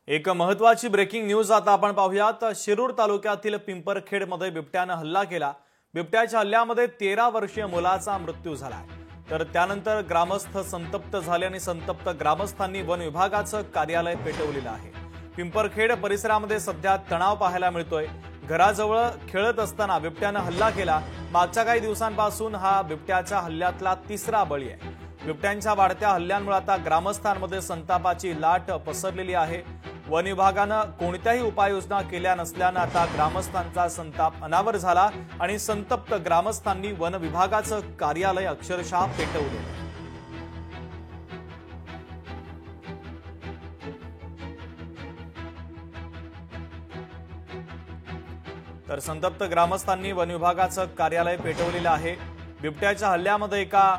एक महत्त्वाची breaking news आता आपण पाहूयात। शिरूर तालुक्यातील पिंपरखेडमध्ये बिबट्याने हल्ला केला। बिबट्याच्या हल्ल्यामध्ये 13 वर्षीय मुलाचा मृत्यू झाला। तर त्यानंतर ग्रामस्थ संतप्त झाले आणि संतप्त ग्रामस्थांनी वन विभागाचं कार्यालय पेटवलेलं आहे। पिंपरखेड परिसरामध्ये सध्या तणाव पाहायला मिळतोय। घराजवळ खेळत असताना बिबट्याने हल्ला केला। मागच्या काही दिवसांपासून हा बिबट्याच्या हल्ल्यातला तिसरा बळी आहे। बिबट्यांच्या वाढत्या हल्ल्यांमुळे आता ग्रामस्थांमध्ये संतापाची लाट पसरलेली आहे। वन विभागानं कोणत्याही उपाययोजना केल्या नसल्यानं आता ग्रामस्थांचा संताप अनावर झाला आणि संतप्त ग्रामस्थांनी वन विभागाचं कार्यालय अक्षरशः पेटवले। तर संतप्त ग्रामस्थांनी वन विभागाचं कार्यालय पेटवलेलं आहे। बिबट्याच्या हल्ल्यामध्ये एका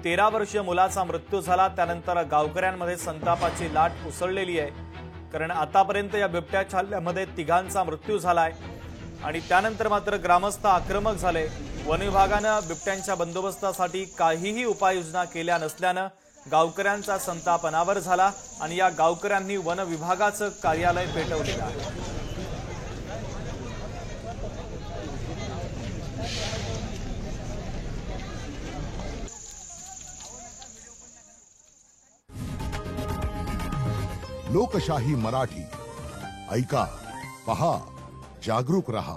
13 वर्षीय मुलाचा मृत्यू झाला। त्यानंतर गावकऱ्यांमध्ये संतापाची लाट उसळलेली आहे, कारण आतापर्यंत या बिबट्याच्या हल्ल्यामध्ये तिघांचा मृत्यू झालाय आणि त्यानंतर मात्र ग्रामस्थ आक्रमक झाले। वन विभागानं बिबट्यांच्या बंदोबस्तासाठी काहीही उपाययोजना केल्या नसल्यानं गावकऱ्यांचा संताप अनावर झाला आणि या गावकऱ्यांनी वन विभागाचं कार्यालय पेटवलेलं आहे। लोकशाही मराठी ऐका, पहा, जागरूक रहा।